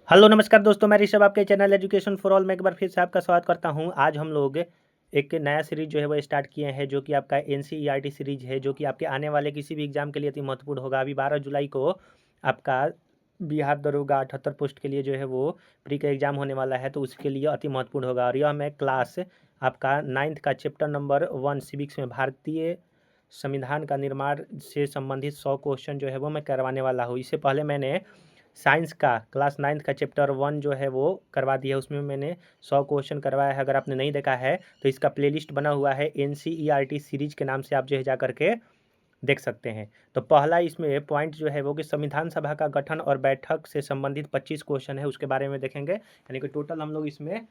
Hello नमस्कार दोस्तों, मैं ऋषभ आपके चैनल एजुकेशन फॉर ऑल में एक बार फिर से आपका स्वागत करता हूं। आज हम लोग एक नया सीरीज जो है वो स्टार्ट किए हैं, जो कि आपका एनसीईआरटी सीरीज है, जो कि आपके आने वाले किसी भी एग्जाम के लिए अति महत्वपूर्ण होगा। अभी 12 जुलाई को आपका बिहार दरोगा 78 पोस्ट के लिए जो है वो प्री का एग्जाम होने वाला है, तो उसके लिए अति महत्वपूर्ण होगा। और यह मैं क्लास आपका 9th का चैप्टर नंबर 1 सिविक्स में भारतीय संविधान का निर्माण से संबंधित 100 क्वेश्चन जो है वो मैं करवाने वाला हूँ। इससे पहले मैंने साइंस का क्लास 9th का चैप्टर 1 जो है वो करवा दिया है, उसमें मैंने 100 क्वेश्चन करवाया है। अगर आपने नहीं देखा है तो इसका प्लेलिस्ट बना हुआ है एनसीईआरटी सीरीज के नाम से, आप जो है जा करके देख सकते हैं। तो पहला इसमें पॉइंट जो है वो कि संविधान सभा का गठन और बैठक से संबंधित 25 क्वेश्चन है, उसके बारे में देखेंगे। यानी कि टोटल हम लोग इसमें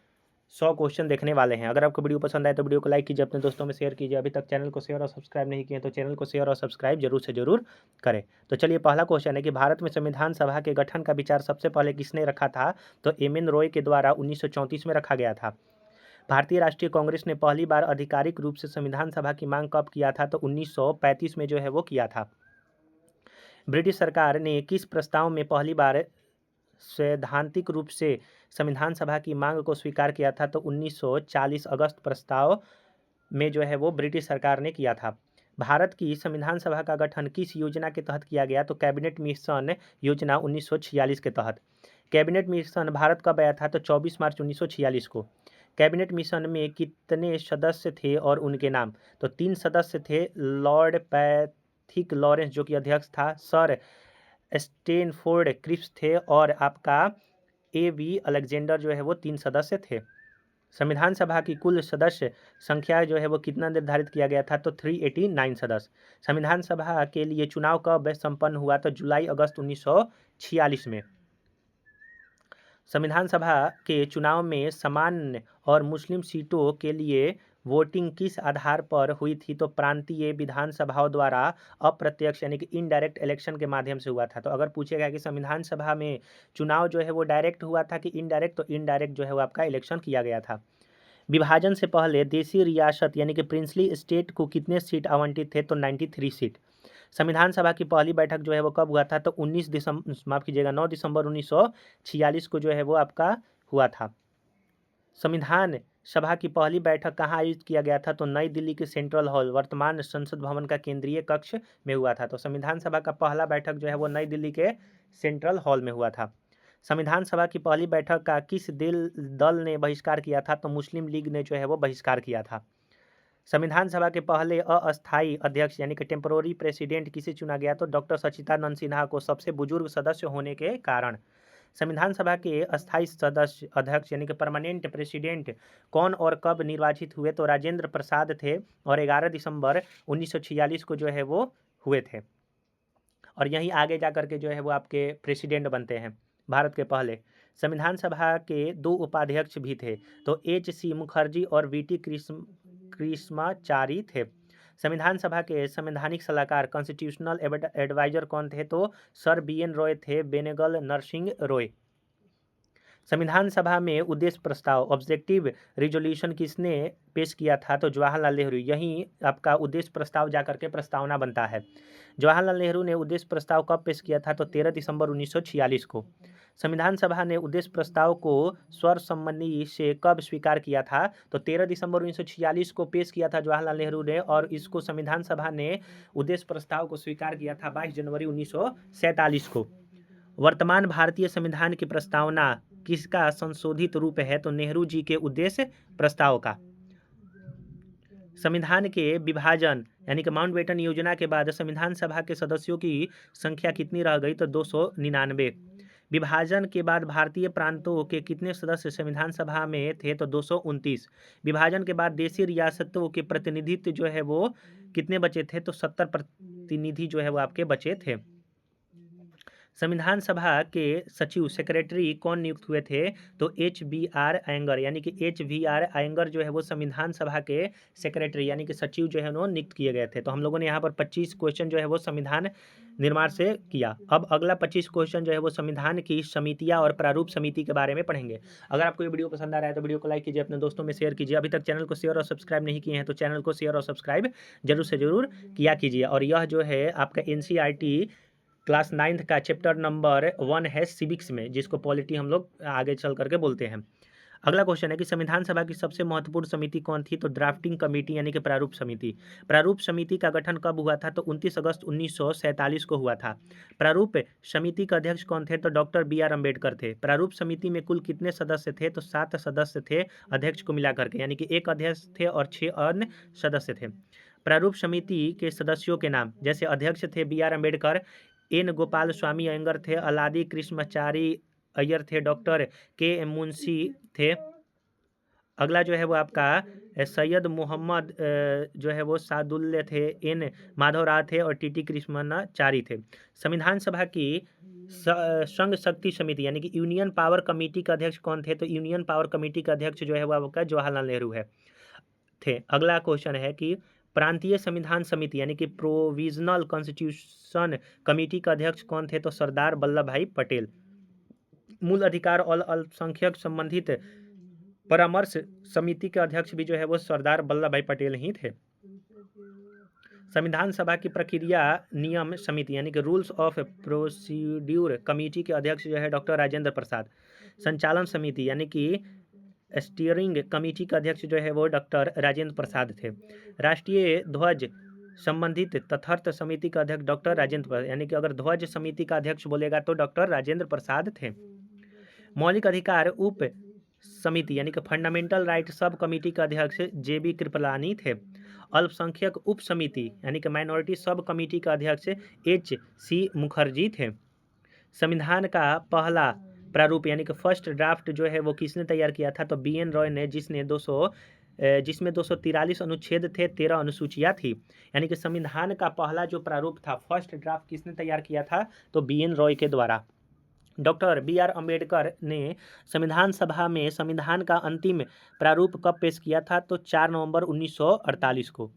100 क्वेश्चन देखने वाले हैं। अगर आपको वीडियो पसंद आए तो वीडियो को लाइक कीजिए, अपने दोस्तों में शेयर कीजिए। अभी तक चैनल को शेयर और सब्सक्राइब नहीं किए तो चैनल को शेयर और सब्सक्राइब जरूर से जरूर करें। तो चलिए, पहला क्वेश्चन है कि भारत में संविधान सभा के गठन का विचार सबसे पहले किसने रखा था? तो एम.एन. रॉय के द्वारा 1934 में रखा गया था। भारतीय राष्ट्रीय कांग्रेस ने पहली बार आधिकारिक रूप से संविधान सभा की मांग कब किया था? तो 1935 में जो है वो किया था। ब्रिटिश सरकार ने किस प्रस्ताव में पहली बार सैद्धांतिक रूप से संविधान सभा की मांग को स्वीकार किया था? तो 1940 अगस्त प्रस्ताव में जो है वो ब्रिटिश सरकार ने किया था। भारत की संविधान सभा का गठन किस योजना के तहत किया गया? तो कैबिनेट मिशन योजना 1946 के तहत। कैबिनेट मिशन भारत कब आया था? तो 24 मार्च 1946 को। कैबिनेट मिशन में कितने सदस्य थे और उनके नाम? तो 3 सदस्य थे। लॉर्ड पैथिक लॉरेंस जो कि अध्यक्ष था, सर स्टेनफोर्ड क्रिप्स थे, और आपका A.V. अलेक्जेंडर जो है वो 3 सदस्य थे। संविधान सभा की कुल सदस्य संख्या जो है वो कितना निर्धारित किया गया था? तो 389 सदस्य। संविधान सभा के लिए चुनाव कब संपन्न हुआ? तो जुलाई अगस्त 1946 में। संविधान सभा के चुनाव में सामान्य और मुस्लिम सीटों के लिए वोटिंग किस आधार पर हुई थी? तो प्रांतीय विधानसभाओं द्वारा अप्रत्यक्ष यानी कि इनडायरेक्ट इलेक्शन के माध्यम से हुआ था। तो अगर पूछेगा कि संविधान सभा में चुनाव जो है वो डायरेक्ट हुआ था कि इनडायरेक्ट, तो इनडायरेक्ट जो है वो आपका इलेक्शन किया गया था। विभाजन से पहले देशी रियासत यानी कि प्रिंसली स्टेट को कितने सीट आवंटित थे? तो 93 सीट। संविधान सभा की पहली बैठक जो है वो कब हुआ था? तो 9 दिसंबर 1946 को जो है वो आपका हुआ था। संविधान सभा की पहली बैठक कहाँ आयोजित किया गया था? तो नई दिल्ली के सेंट्रल हॉल, वर्तमान संसद भवन का केंद्रीय कक्ष में हुआ था। तो संविधान सभा का पहला बैठक जो है वो नई दिल्ली के सेंट्रल हॉल में हुआ था। संविधान सभा की पहली बैठक का किस दल ने बहिष्कार किया था? तो मुस्लिम लीग ने जो है वो बहिष्कार किया था। संविधान सभा के पहले अस्थायी अध्यक्ष यानी कि टेम्पोररी प्रेसिडेंट किसे चुना गया? तो डॉक्टर सच्चिदानंद सिन्हा को, सबसे बुजुर्ग सदस्य होने के कारण। संविधान सभा के अस्थायी सदस्य अध्यक्ष यानी कि परमानेंट प्रेसिडेंट कौन और कब निर्वाचित हुए? तो राजेंद्र प्रसाद थे, और 11 दिसंबर 1946 को जो है वो हुए थे। और यहीं आगे जा करके जो है वो आपके प्रेसिडेंट बनते हैं भारत के पहले। संविधान सभा के 2 उपाध्यक्ष भी थे, तो H.C. मुखर्जी और V.T. कृष्णाचारी थे। संविधान सभा के संवैधानिक सलाहकार कॉन्स्टिट्यूशनल एडवाइजर कौन थे? तो सर B.N. रॉय थे, बेनेगल नरसिंह रॉय। संविधान सभा में उद्देश्य प्रस्ताव ऑब्जेक्टिव रिजोल्यूशन किसने पेश किया था? तो जवाहरलाल नेहरू। यहीं आपका उद्देश्य प्रस्ताव जाकर के प्रस्तावना बनता है। जवाहरलाल नेहरू ने उद्देश्य प्रस्ताव कब पेश किया था? तो 13 दिसंबर 1946 को। संविधान सभा ने उद्देश्य प्रस्ताव को सर्वसम्मति से कब स्वीकार किया था? तो 13 दिसंबर 1946 को पेश किया था जवाहरलाल नेहरू ने, और इसको संविधान सभा ने उद्देश्य प्रस्ताव को स्वीकार किया था 22 जनवरी 1947 को। वर्तमान भारतीय संविधान की प्रस्तावना किसका संशोधित रूप है? तो नेहरू जी के उद्देश्य प्रस्ताव का। संविधान के विभाजन यानी कि माउंटबेटन योजना के बाद संविधान सभा के सदस्यों की संख्या कितनी रह गई? तो 299। विभाजन के बाद भारतीय प्रांतों के कितने सदस्य संविधान सभा में थे? तो 229। विभाजन के बाद देशी रियासतों के प्रतिनिधित्व जो है वो कितने बचे थे? तो 70 प्रतिनिधि जो है वो आपके बचे थे। संविधान सभा के सचिव सेक्रेटरी कौन नियुक्त हुए थे? तो HBR अयंगर, यानी कि HVR अयंगर जो है वो संविधान सभा के सेक्रेटरी यानी कि सचिव जो है उन्होंने नियुक्त किए गए थे। तो हम लोगों ने यहाँ पर 25 क्वेश्चन जो है वो संविधान निर्माण से किया। अब अगला 25 क्वेश्चन जो है वो संविधान की समितियाँ और प्रारूप समिति के बारे में पढ़ेंगे। अगर आपको ये वीडियो पसंद आ रहा है तो वीडियो को लाइक कीजिए, अपने दोस्तों में शेयर कीजिए। अभी तक चैनल को शेयर और सब्सक्राइब नहीं किए हैं तो चैनल को शेयर और सब्सक्राइब जरूर से जरूर किया कीजिए। और यह जो है आपका NCERT क्लास 9th का चैप्टर नंबर 1 है सिविक्स में, जिसको पॉलिटी हम लोग आगे चल करके बोलते हैं। अगला क्वेश्चन है कि संविधान सभा की सबसे महत्वपूर्ण समिति कौन थी? तो ड्राफ्टिंग कमेटी यानी कि प्रारूप समिति। प्रारूप समिति का गठन कब हुआ था? तो 29 अगस्त 1947 को हुआ था। प्रारूप समिति के अध्यक्ष कौन थे? तो डॉक्टर B.R. अम्बेडकर थे। प्रारूप समिति में कुल कितने सदस्य थे? तो 7 सदस्य थे अध्यक्ष को मिलाकर के, यानी कि एक अध्यक्ष थे और 6 अन्य सदस्य थे। प्रारूप समिति के सदस्यों के नाम, जैसे अध्यक्ष थे B.R. अम्बेडकर, N. गोपाल स्वामी अयंगर थे, अलादी कृष्णमाचारी अय्यर थे, डॉक्टर K. मुंशी थे। अगला जो है वो आपका सैयद मोहम्मद जो है वो सादुल्ले थे, N. माधव राय थे और T.T. कृष्णमाचारी थे। संविधान सभा की संघ शक्ति समिति यानी कि यूनियन पावर कमेटी का अध्यक्ष कौन थे? तो यूनियन पावर कमेटी का अध्यक्ष जो है वो आपका जवाहरलाल नेहरू है थे। अगला क्वेश्चन है कि प्रांतीय संविधान समिति यानी कि प्रोविजनल कॉन्स्टिट्यूशन कमेटी का अध्यक्ष कौन थे? तो सरदार वल्लभ भाई पटेल। मूल अधिकार और अल्पसंख्यक संबंधित परामर्श समिति के अध्यक्ष भी जो है वो सरदार वल्लभ भाई पटेल ही थे। संविधान सभा की प्रक्रिया नियम समिति यानी कि रूल्स ऑफ प्रोसीड्यूर कमेटी के अध्यक्ष जो है डॉक्टर राजेंद्र प्रसाद। संचालन समिति यानी कि स्टीयरिंग कमेटी का अध्यक्ष जो है वो डॉक्टर राजेंद्र प्रसाद थे। राष्ट्रीय ध्वज संबंधित तथार्थ समिति का अध्यक्ष डॉक्टर राजेंद्र प्रसाद, यानी कि अगर ध्वज समिति का अध्यक्ष बोलेगा तो डॉक्टर राजेंद्र प्रसाद थे। मौलिक अधिकार उप समिति यानी कि फंडामेंटल राइट सब कमेटी का अध्यक्ष JB कृपलानी थे। अल्पसंख्यक उप समिति यानी कि माइनॉरिटी सब कमेटी का अध्यक्ष HC मुखर्जी थे। संविधान का पहला प्रारूप यानी कि फर्स्ट ड्राफ्ट जो है वो किसने तैयार किया था? तो BN रॉय ने, जिसमें 243 अनुच्छेद थे, 13 अनुसूचियाँ थी। यानी कि संविधान का पहला जो प्रारूप था, फर्स्ट ड्राफ्ट, किसने तैयार किया था? तो BN रॉय के द्वारा। Doctor B.R. अम्बेडकर ने संविधान सभा में संविधान का अंतिम प्रारूप कब पेश किया था? तो 4 नवंबर 1948 को।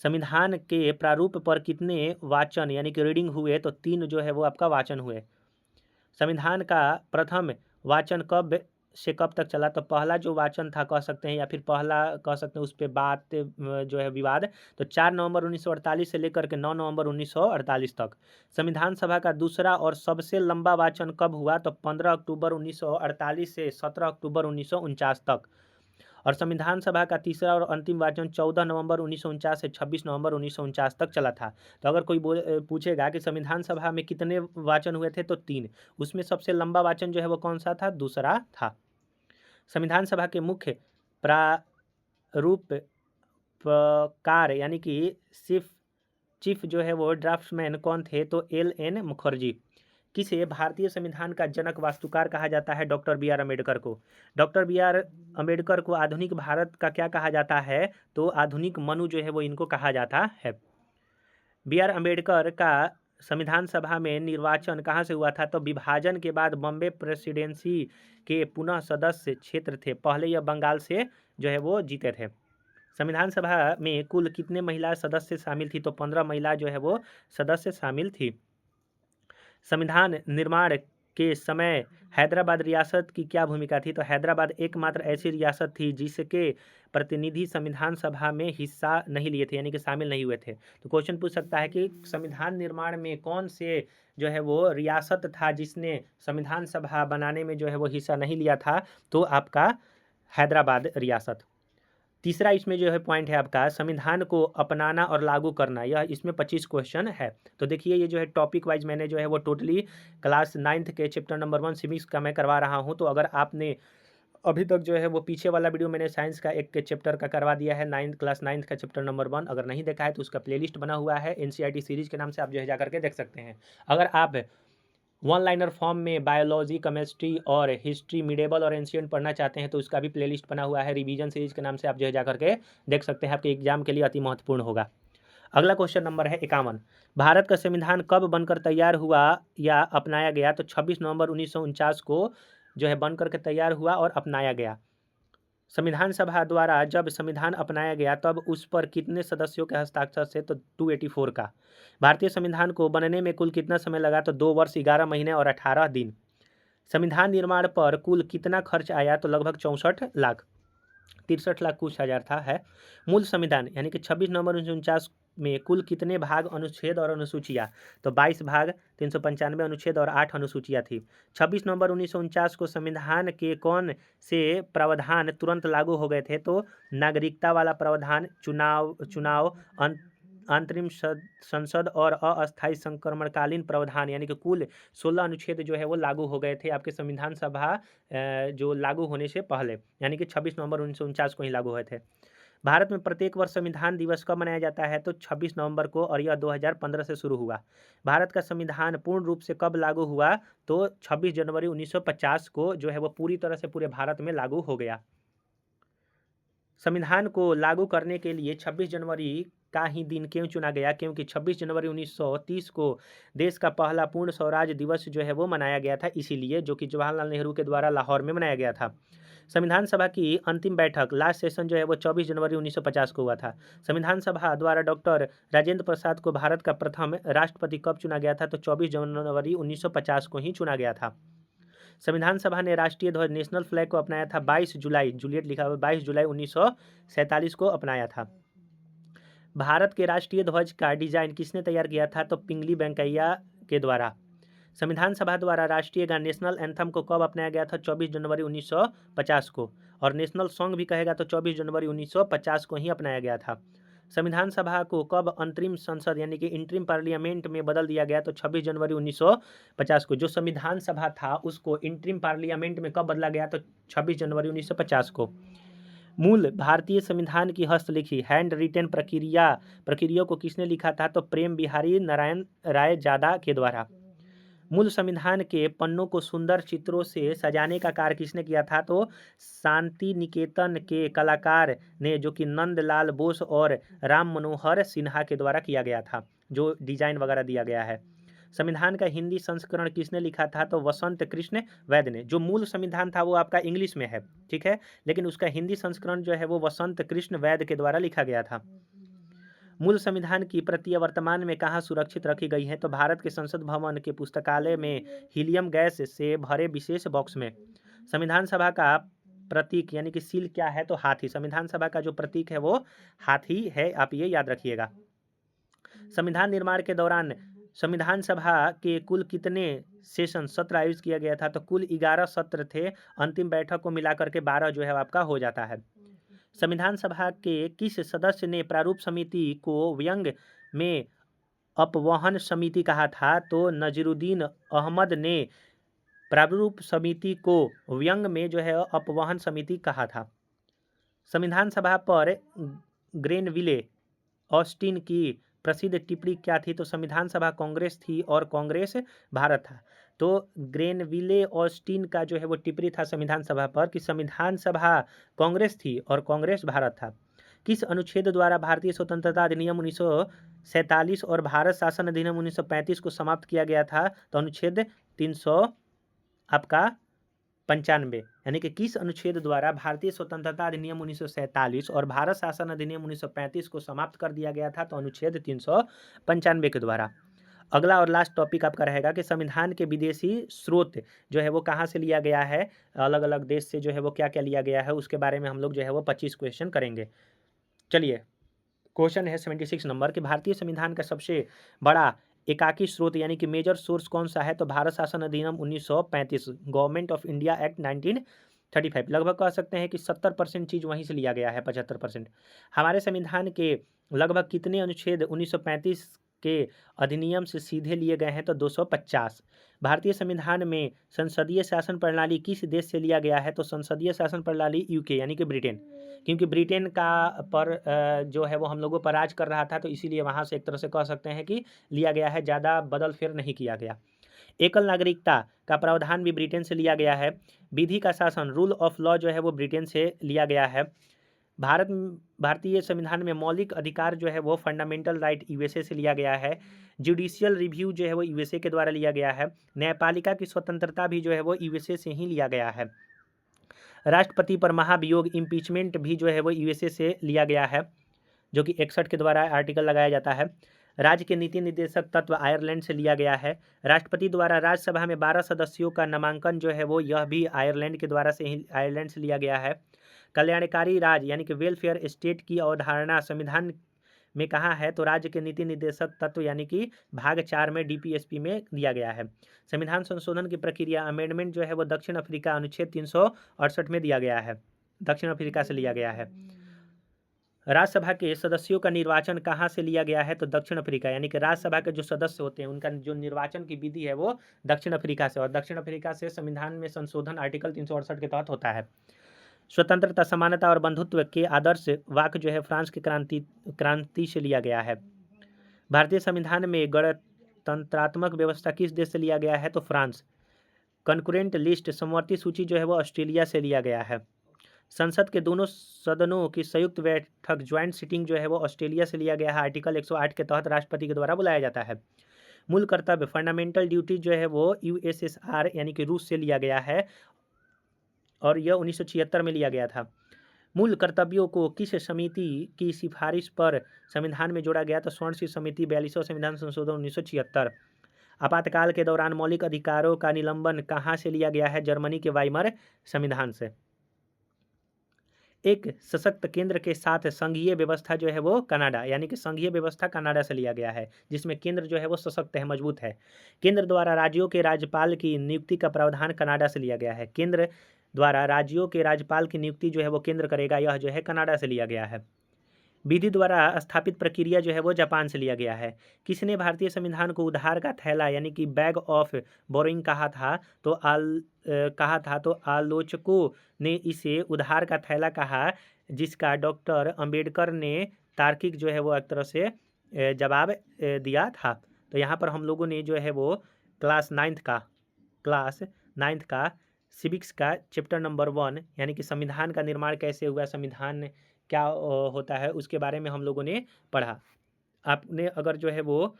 संविधान के प्रारूप पर कितने वाचन यानी कि रीडिंग हुए? तो 3 जो है वो आपका वाचन हुए। संविधान का प्रथम वाचन कब से कब तक चला? तो पहला जो वाचन था कह सकते हैं, या फिर पहला कह सकते हैं, उस पर बात जो है विवाद, तो 4 नवंबर 1948 से लेकर के 9 नवंबर 1948 तक। संविधान सभा का दूसरा और सबसे लंबा वाचन कब हुआ? तो 15 अक्टूबर 1948 से 17 अक्टूबर 1949 तक। और संविधान सभा का तीसरा और अंतिम वाचन 14 नवंबर 1949 से 26 नवंबर 1949 तक चला था। तो अगर कोई पूछेगा कि संविधान सभा में कितने वाचन हुए थे, तो 3। उसमें सबसे लंबा वाचन जो है वो कौन सा था? दूसरा था। संविधान सभा के मुख्य प्रारूपकार यानी कि चीफ जो है वो ड्राफ्ट्समैन कौन थे? तो LN मुखर्जी। किसे भारतीय संविधान का जनक वास्तुकार कहा जाता है? Doctor B.R. अम्बेडकर को। Doctor B.R. अम्बेडकर को आधुनिक भारत का क्या कहा जाता है? तो आधुनिक मनु जो है वो इनको कहा जाता है। B.R. अम्बेडकर का संविधान सभा में निर्वाचन कहाँ से हुआ था? तो विभाजन के बाद बॉम्बे प्रेसिडेंसी के पुनः सदस्य क्षेत्र थे, पहले यह बंगाल से जो है वो जीते थे। संविधान सभा में कुल कितने महिला सदस्य शामिल थी? तो 15 महिला जो है वो सदस्य शामिल थी। संविधान निर्माण के समय हैदराबाद रियासत की क्या भूमिका थी? तो हैदराबाद एकमात्र ऐसी रियासत थी जिसके प्रतिनिधि संविधान सभा में हिस्सा नहीं लिए थे, यानी कि शामिल नहीं हुए थे। तो क्वेश्चन पूछ सकता है कि संविधान निर्माण में कौन से जो है वो रियासत था जिसने संविधान सभा बनाने में जो है वो हिस्सा नहीं लिया था? तो आपका हैदराबाद रियासत। तीसरा इसमें जो है पॉइंट है आपका संविधान को अपनाना और लागू करना, यह इसमें 25 क्वेश्चन है। तो देखिए ये जो है टॉपिक वाइज मैंने जो है वो टोटली क्लास 9th के चैप्टर नंबर 1 सिविक्स का मैं करवा रहा हूँ। तो अगर आपने अभी तक जो है वो पीछे वाला वीडियो मैंने साइंस का एक चैप्टर का करवा दिया है, क्लास 9th का चैप्टर नंबर 1, अगर नहीं देखा है तो उसका प्लेलिस्ट बना हुआ है NCERT सीरीज के नाम से, आप जो है जा करके देख सकते हैं। अगर आप 1 लाइनर फॉर्म में बायोलॉजी, केमिस्ट्री और हिस्ट्री, मिडेबल और एंशिएंट पढ़ना चाहते हैं तो उसका भी प्लेलिस्ट बना हुआ है रिवीजन सीरीज के नाम से, आप जो है जा करके देख सकते हैं, आपके एग्जाम के लिए अति महत्वपूर्ण होगा। अगला क्वेश्चन नंबर है 51। भारत का संविधान कब बनकर तैयार हुआ या अपनाया गया? तो 26 नवंबर 1949 को जो है बनकर के तैयार हुआ और अपनाया गया। संविधान सभा द्वारा जब संविधान अपनाया गया तब उस पर कितने सदस्यों के हस्ताक्षर से? तो 284 का। भारतीय संविधान को बनने में कुल कितना समय लगा? तो 2 वर्ष 11 महीने और 18 दिन। संविधान निर्माण पर कुल कितना खर्च आया? तो लगभग 64 लाख, 63 लाख कुछ हज़ार था है। मूल संविधान यानी कि 26 नवंबर 1949 में कुल कितने भाग, अनुच्छेद और अनुसूचियाँ? तो 22 भाग, 395 अनुच्छेद और 8 अनुसूचियाँ थी। 26 नवंबर 1949 को संविधान के कौन से प्रावधान तुरंत लागू हो गए थे? तो नागरिकता वाला प्रावधान, चुनाव अंतरिम संसद और अस्थायी संक्रमणकालीन प्रावधान, यानी कि कुल 16 अनुच्छेद जो है वो लागू हो गए थे आपके संविधान सभा जो लागू होने से पहले, यानी कि 26 नवंबर 1949 को ही लागू हुए थे। भारत में प्रत्येक वर्ष संविधान दिवस कब मनाया जाता है? तो 26 नवंबर को, और यह 2015 से शुरू हुआ। भारत का संविधान पूर्ण रूप से कब लागू हुआ? तो 26 जनवरी 1950 को जो है वो पूरी तरह से पूरे भारत में लागू हो गया। संविधान को लागू करने के लिए 26 जनवरी का ही दिन क्यों चुना गया? क्योंकि 26 जनवरी 1930 को देश का पहला पूर्ण स्वराज दिवस जो है वो मनाया गया था, इसीलिए, जो कि जवाहरलाल नेहरू के द्वारा लाहौर में मनाया गया था। संविधान सभा की अंतिम बैठक, लास्ट सेशन जो है वो 24 जनवरी 1950 को हुआ था। संविधान सभा द्वारा डॉक्टर राजेंद्र प्रसाद को भारत का प्रथम राष्ट्रपति कब चुना गया था? तो 24 जनवरी 1950 को ही चुना गया था। संविधान सभा ने राष्ट्रीय ध्वज, नेशनल फ्लैग को अपनाया था 22 जुलाई, जूलियट लिखा हुआ, 22 जुलाई 1947 को अपनाया था। भारत के राष्ट्रीय ध्वज का डिजाइन किसने तैयार किया था? तो पिंगली वेंकैया के द्वारा। संविधान सभा द्वारा राष्ट्रीय गान, नेशनल एंथम को कब अपनाया गया था? 24 जनवरी 1950 को, और नेशनल सॉन्ग भी कहेगा तो 24 जनवरी 1950 को ही अपनाया गया था। संविधान सभा को कब अंतरिम संसद यानी कि इंटरिम पार्लियामेंट में बदल दिया गया? तो 26 जनवरी 1950 को। जो संविधान सभा था उसको इंटरिम पार्लियामेंट में कब बदला गया? तो 26 जनवरी 1950 को। मूल भारतीय संविधान की हस्तलिखी हैंड रिटेन प्रक्रिया को किसने लिखा था? तो प्रेम बिहारी नारायण राय जादा के द्वारा। मूल संविधान के पन्नों को सुंदर चित्रों से सजाने का कार्य किसने किया था? तो शांति निकेतन के कलाकार ने, जो कि नंदलाल बोस और राम मनोहर सिन्हा के द्वारा किया गया था, जो डिजाइन वगैरह दिया गया है। संविधान का हिंदी संस्करण किसने लिखा था? तो वसंत कृष्ण वैद्य ने। जो मूल संविधान था वो आपका इंग्लिश में है, ठीक है, लेकिन उसका हिंदी संस्करण जो है वो वसंत कृष्ण वैद्य के द्वारा लिखा गया था। मूल संविधान की प्रतियां वर्तमान में कहाँ सुरक्षित रखी गई हैं? तो भारत के संसद भवन के पुस्तकालय में हीलियम गैस से भरे विशेष बॉक्स में। संविधान सभा का प्रतीक यानी कि सील क्या है? तो हाथी। संविधान सभा का जो प्रतीक है वो हाथी है, आप ये याद रखिएगा। संविधान निर्माण के दौरान संविधान सभा के कुल कितने सेशन, सत्र आयोजित किया गया था? तो कुल 11 सत्र थे, अंतिम बैठक को मिलाकर के 12 जो है आपका हो जाता है। संविधान सभा के किस सदस्य ने प्रारूप समिति को व्यंग में अपवहन समिति कहा था? तो नजीरुद्दीन अहमद ने प्रारूप समिति को व्यंग में जो है अपवहन समिति कहा था। संविधान सभा पर ग्रेनविले ऑस्टिन की प्रसिद्ध टिप्पणी क्या थी? तो संविधान सभा कांग्रेस थी और कांग्रेस भारत था। तो ग्रेनविले ऑस्टिन का जो है वो टिप्पणी था संविधान सभा पर कि संविधान सभा कांग्रेस थी और कांग्रेस भारत था। किस अनुच्छेद द्वारा भारतीय स्वतंत्रता अधिनियम 1947 और भारत शासन अधिनियम 1935 को समाप्त किया गया था? तो अनुच्छेद 300 आपका 95, यानी कि किस अनुच्छेद द्वारा भारतीय स्वतंत्रता अधिनियम 1947 और भारत शासन अधिनियम 1935 को समाप्त कर दिया गया था? तो अनुच्छेद 395 के द्वारा। अगला और लास्ट टॉपिक आपका रहेगा कि संविधान के विदेशी स्रोत जो है वो कहाँ से लिया गया है, अलग अलग देश से जो है वो क्या क्या लिया गया है, उसके बारे में हम लोग जो है वो 25 क्वेश्चन करेंगे। चलिए, क्वेश्चन है 76 नंबर कि भारतीय संविधान का सबसे बड़ा एकाकी स्रोत यानी कि मेजर सोर्स कौन सा है? तो भारत शासन अधिनियम 1935, गवर्नमेंट ऑफ इंडिया एक्ट 1935। लगभग कह सकते हैं कि 70% चीज़ वहीं से लिया गया है, 75%। हमारे संविधान के लगभग कितने अनुच्छेद 1935 के अधिनियम से सीधे लिए गए हैं? तो 250। भारतीय संविधान में संसदीय शासन प्रणाली किस देश से लिया गया है? तो संसदीय शासन प्रणाली यूके यानी कि ब्रिटेन, क्योंकि ब्रिटेन का पर जो है वो हम लोगों पर राज कर रहा था, तो इसीलिए वहाँ से एक तरह से कह सकते हैं कि लिया गया है, ज़्यादा बदल फिर नहीं किया गया। एकल नागरिकता का प्रावधान भी ब्रिटेन से लिया गया है। विधि का शासन, रूल ऑफ लॉ जो है वो ब्रिटेन से लिया गया है। भारतीय संविधान में मौलिक अधिकार जो है वो फंडामेंटल राइट यूएसए से लिया गया है। जुडिशियल रिव्यू जो है वो यूएसए के द्वारा लिया गया है। न्यायपालिका की स्वतंत्रता भी जो है वो यूएसए से ही लिया गया है। राष्ट्रपति पर महाभियोग इम्पीचमेंट भी जो है वो यूएसए से लिया गया है, जो कि 61 के द्वारा आर्टिकल लगाया जाता है। राज्य के नीति निर्देशक तत्व आयरलैंड से लिया गया है। राष्ट्रपति द्वारा राज्यसभा में 12 सदस्यों का नामांकन जो है वो यह भी आयरलैंड के द्वारा से ही लिया गया है। कल्याणकारी राज यानी कि वेलफेयर स्टेट की अवधारणा संविधान में कहाँ है, तो राज्य के नीति निर्देशक तत्व यानी कि भाग 4 में डीपीएसपी में दिया गया है। संविधान संशोधन की प्रक्रिया अमेंडमेंट जो है वो दक्षिण अफ्रीका अनुच्छेद 368 में दिया गया है, दक्षिण अफ्रीका से लिया गया है। राज्यसभा के सदस्यों का निर्वाचन कहाँ से लिया गया है, तो दक्षिण अफ्रीका, यानी कि राज्यसभा के जो सदस्य होते हैं उनका जो निर्वाचन की विधि है वो दक्षिण अफ्रीका से, और दक्षिण अफ्रीका से संविधान में संशोधन आर्टिकल 368 के तहत होता है। स्वतंत्रता, समानता और बंधुत्व के आदर्श वाक्य जो है फ्रांस की क्रांति से लिया गया है। भारतीय संविधान में गणतंत्रात्मक व्यवस्था किस देश से लिया गया है, तो फ्रांस। कंकरेंट लिस्ट समवर्ती सूची जो है वो ऑस्ट्रेलिया से लिया गया है। संसद के दोनों सदनों की संयुक्त बैठक ज्वाइंट सिटिंग जो है वो ऑस्ट्रेलिया से लिया गया है, आर्टिकल 108 के तहत राष्ट्रपति के द्वारा बुलाया जाता है। मूल कर्तव्य फंडामेंटल ड्यूटी जो है वो यूएसएसआर यानी कि रूस से लिया गया है और यह 1976 में लिया गया था। मूल कर्तव्यों को किस समिति की सिफारिश पर संविधान में जोड़ा गया, तो स्वर्ण समिति 42वां संविधान संशोधन 1976। आपातकाल के दौरान मौलिक अधिकारों का निलंबन कहाँ से लिया गया है, जर्मनी के वाइमर संविधान से। एक सशक्त केंद्र के साथ संघीय व्यवस्था जो है वो कनाडा, यानी कि संघीय व्यवस्था कनाडा से लिया गया है, जिसमें केंद्र जो है वो सशक्त है, मजबूत है। केंद्र द्वारा राज्यों के राज्यपाल की नियुक्ति का प्रावधान कनाडा से लिया गया है। केंद्र द्वारा राज्यों के राज्यपाल की नियुक्ति जो है वो केंद्र करेगा, यह जो है कनाडा से लिया गया है। विधि द्वारा स्थापित प्रक्रिया जो है वो जापान से लिया गया है। किसने भारतीय संविधान को उधार का थैला यानी कि बैग ऑफ बोरिंग कहा था, तो आलोचकों ने इसे उधार का थैला कहा, जिसका डॉक्टर अंबेडकर ने तार्किक जो है वो एक तरह से जवाब दिया था। तो यहाँ पर हम लोगों ने जो है वो क्लास नाइन्थ का सिविक्स का चैप्टर नंबर 1 यानी कि संविधान का निर्माण कैसे हुआ, संविधान क्या होता है, उसके बारे में हम लोगों ने पढ़ा। आपने अगर जो है वो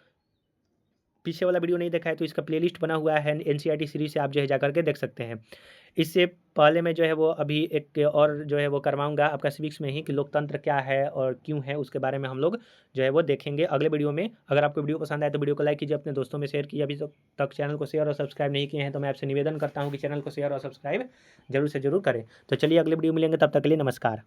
पीछे वाला वीडियो नहीं देखा है तो इसका प्लेलिस्ट बना हुआ है एनसीईआरटी सीरीज से, आप जो है जा करके देख सकते हैं। इससे पहले मैं जो है वो अभी एक और जो है वो करवाऊंगा आपका सिविक्स में ही कि लोकतंत्र क्या है और क्यों है, उसके बारे में हम लोग जो है वो देखेंगे अगले वीडियो में। अगर आपको वीडियो पसंद आए तो वीडियो को लाइक कीजिए, अपने दोस्तों में शेयर कीजिए। अभी तक चैनल को शेयर और सब्सक्राइब नहीं किए हैं तो मैं आपसे निवेदन करता हूँ कि चैनल को शेयर और सब्सक्राइब जरूर से जरूर करें। तो चलिए अगले वीडियो मिलेंगे, तब तक के लिए नमस्कार।